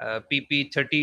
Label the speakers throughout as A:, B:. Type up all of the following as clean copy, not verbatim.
A: PP30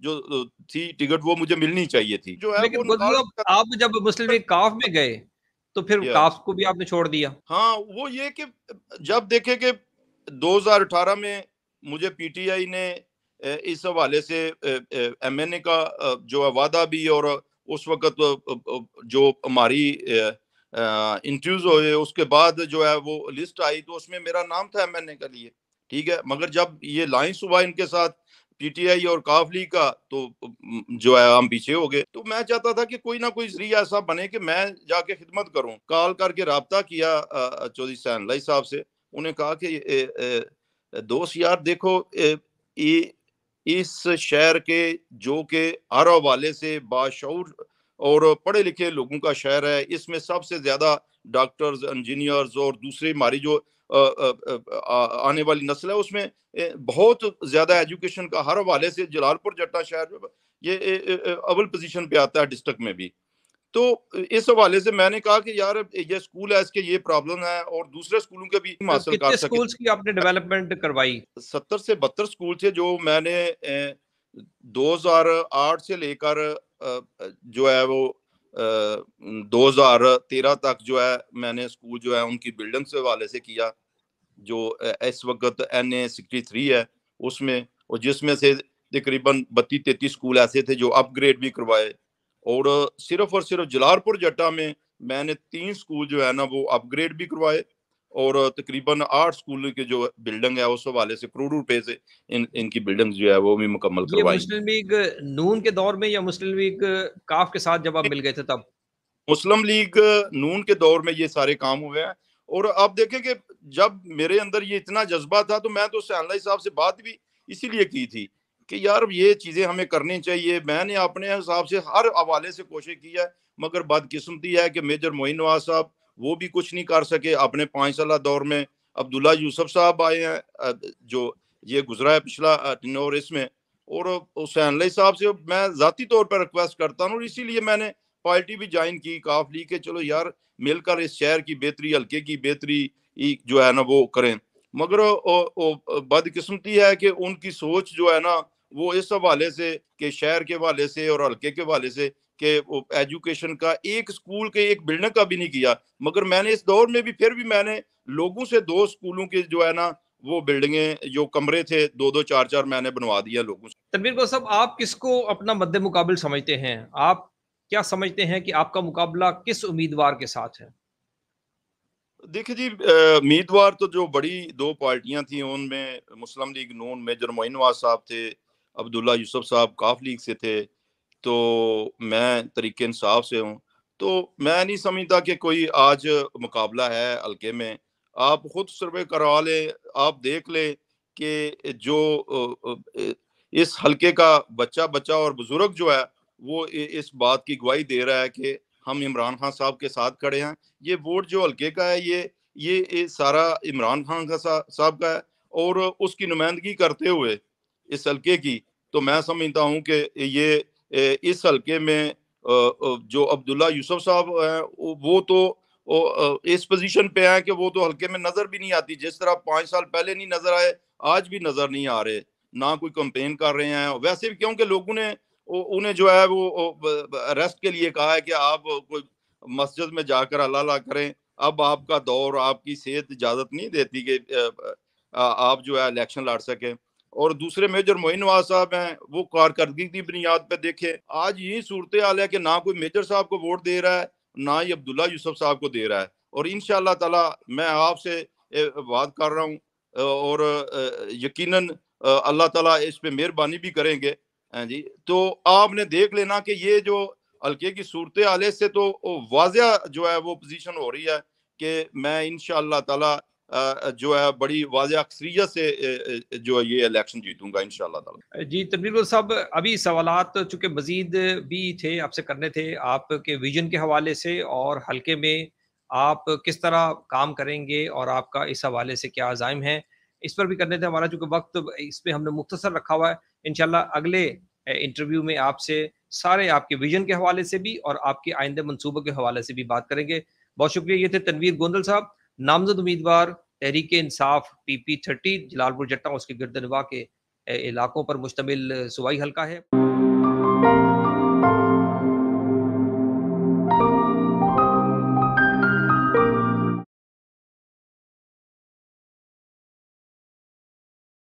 B: جو تھی ticket وہ مجھے ملنی چاہیے تھی، جو ہے وہ
A: لیکن
B: نکال
A: گلزار صاحب آپ جب مسلم لیگ کاف میں گئے تو پھر
B: یا
A: کاف کو بھی آپ نے چھوڑ دیا؟
B: ہاں وہ یہ کہ جب دیکھے کہ 2018 میں مجھے پی ٹی آئی نے اس حوالے سے ایم این اے کا جو ہے وعدہ بھی، اور اس وقت جو ہماری انٹرویوز ہوئے اس کے بعد جو ہے وہ لسٹ آئی تو اس میں میرا نام تھا ایم این اے کے لیے، ٹھیک ہے، مگر جب یہ لائنس ہوا ان کے ساتھ پی ٹی آئی اور کاف لیگ کا تو جو ہے ہم پیچھے ہو گئے۔ تو میں چاہتا تھا کہ کوئی نہ کوئی ذریعہ ایسا بنے کہ میں جا کے خدمت کروں، کال کر کے رابطہ کیا چودھری حسین علی صاحب سے، انہیں کہا کہ دوست یار دیکھو اس شہر کے جو کہ ہر حوالے سے باشعور اور پڑھے لکھے لوگوں کا شہر ہے، اس میں سب سے زیادہ ڈاکٹرز، انجینئرز اور دوسری ہماری جو آنے والی نسل ہے اس میں بہت زیادہ ایجوکیشن کا ہر حوالے سے جلال پور جٹا شہر یہ اول پوزیشن پہ آتا ہے ڈسٹرکٹ میں بھی۔ تو اس حوالے سے میں نے کہا کہ یار یہ اسکول ہے، اس کے یہ پرابلم ہے، اور دوسرے اسکولوں کے بھی حاصل
A: کتنے
B: کر سکے۔
A: اسکولز کی آپ نے ڈیولپمنٹ کروائی؟
B: 70 سے 72 اسکول تھے جو میں نے 2008 سے لے کر جو ہے وہ 2013 تک جو ہے میں نے اسکول جو ہے ان کی بلڈنگ سے حوالے سے کیا، جو اس وقت NA63 ہے اس میں، اور جس میں سے تقریباً 32-33 اسکول ایسے تھے جو اپ گریڈ بھی کروائے، اور صرف اور صرف جلال پور جٹا میں نے 3 اسکول جو ہے نا وہ اپ گریڈ بھی کروائے، اور تقریباً 8 اسکول کی جو بلڈنگ ہے اس حوالے سے کروڑ روپے سے ان کی بلڈنگ جو ہے وہ بھی مکمل
A: یہ
B: کروائی۔
A: مسلم لیگ نون کے دور میں یا مسلم لیگ کاف کے ساتھ جب آپ مل گئے تھے تب؟
B: مسلم لیگ نون کے دور میں یہ سارے کام ہوئے ہیں، اور آپ دیکھیں کہ جب میرے اندر یہ اتنا جذبہ تھا تو میں تو حسین علی صاحب سے بات بھی اسی لیے کی تھی کہ یار یہ چیزیں ہمیں کرنی چاہیے۔ میں نے اپنے حساب سے ہر حوالے سے کوشش کی ہے، مگر بدقسمتی ہے کہ میجر معین نواز صاحب وہ بھی کچھ نہیں کر سکے اپنے 5 سالہ دور میں۔ عبداللہ یوسف صاحب آئے ہیں جو یہ گزرا ہے پچھلا ٹینور اس میں، اور حسین علی صاحب سے میں ذاتی طور پر ریکویسٹ کرتا ہوں، اور اسی لیے میں نے پارٹی بھی جوائن کی کاف لیگ کے، چلو یار مل کر اس شہر کی بہتری، حلقے کی بہتری جو ہے نا وہ کریں۔ مگر بدقسمتی ہے کہ ان کی سوچ جو ہے نا وہ اس حوالے سے کہ شہر کے حوالے سے اور حلقے کے حوالے سے کہ ایجوکیشن کا ایک اسکول کے ایک بلڈنگ کا بھی نہیں کیا، مگر میں نے اس دور میں بھی پھر بھی میں نے لوگوں سے 2 اسکولوں کے جو ہے نا وہ بلڈنگیں جو کمرے تھے 2-2 4-4 میں نے بنوا دیا لوگوں سے۔
A: تنویر کو صاحب آپ کس کو اپنا مد مقابل سمجھتے ہیں؟ آپ کیا سمجھتے ہیں کہ آپ کا مقابلہ کس امیدوار کے ساتھ ہے؟
B: دیکھیں جی امیدوار تو جو بڑی 2 پارٹیاں تھیں ان میں مسلم لیگ نون میجر معین نواز صاحب تھے، عبداللہ یوسف صاحب کاف لیگ سے تھے، تو میں تحریک انصاف سے ہوں۔ تو میں نہیں سمجھتا کہ کوئی آج مقابلہ ہے حلقے میں، آپ خود سروے کروا لیں، آپ دیکھ لیں کہ جو اس حلقے کا بچہ اور بزرگ جو ہے وہ اس بات کی گواہی دے رہا ہے کہ ہم عمران خان صاحب کے ساتھ کھڑے ہیں۔ یہ ووٹ جو حلقے کا ہے یہ سارا عمران خان کا صاحب کا ہے، اور اس کی نمائندگی کرتے ہوئے اس حلقے کی، تو میں سمجھتا ہوں کہ یہ اس حلقے میں جو عبداللہ یوسف صاحب ہیں وہ تو اس پوزیشن پہ ہیں کہ وہ تو حلقے میں نظر بھی نہیں آتی، جس طرح 5 سال پہلے نہیں نظر آئے آج بھی نظر نہیں آ رہے، نہ کوئی کمپین کر رہے ہیں۔ ویسے بھی کیونکہ لوگوں نے انہیں جو ہے وہ ریسٹ کے لیے کہا ہے کہ آپ کوئی مسجد میں جا کر اللہ کریں، اب آپ کا دور آپ کی صحت اجازت نہیں دیتی کہ آپ جو ہے الیکشن لڑ سکیں۔ اور دوسرے میجر معین نواز صاحب ہیں، وہ کارکردگی کی بنیاد پہ دیکھیں آج یہی صورتحال ہے کہ نہ کوئی میجر صاحب کو ووٹ دے رہا ہے نہ ہی عبداللہ یوسف صاحب کو دے رہا ہے، اور انشاءاللہ تعالی میں آپ سے بات کر رہا ہوں، اور یقیناً اللہ تعالیٰ اس پہ مہربانی بھی کریں گے جی۔ تو آپ نے دیکھ لینا کہ یہ جو حلقے کی صورتحال ہے سے تو واضح جو ہے وہ پوزیشن ہو رہی ہے کہ میں انشاءاللہ تعالیٰ جو ہے بڑی واضح اکثریت سے جو یہ الیکشن جیتوں گا انشاءاللہ تعالیٰ۔
A: جی تنویر صاحب، ابھی سوالات چونکہ مزید بھی تھے آپ سے کرنے تھے، آپ کے ویژن کے حوالے سے اور حلقے میں آپ کس طرح کام کریں گے اور آپ کا اس حوالے سے کیا عزائم ہے، اس پر بھی کرنے تھے۔ ہمارا چونکہ وقت اس پہ ہم نے مختصر رکھا ہوا ہے، انشاءاللہ اگلے انٹرویو میں آپ سے سارے آپ کے ویژن کے حوالے سے بھی اور آپ کے آئندہ منصوبوں کے حوالے سے بھی بات کریں گے۔ بہت شکریہ۔ یہ تھے تنویر گوندل صاحب، نامزد امیدوار تحریک انصاف PP 30 جلال پور جٹا اس کے گرد نواح کے علاقوں پر مشتمل صوبائی حلقہ ہے۔
C: you.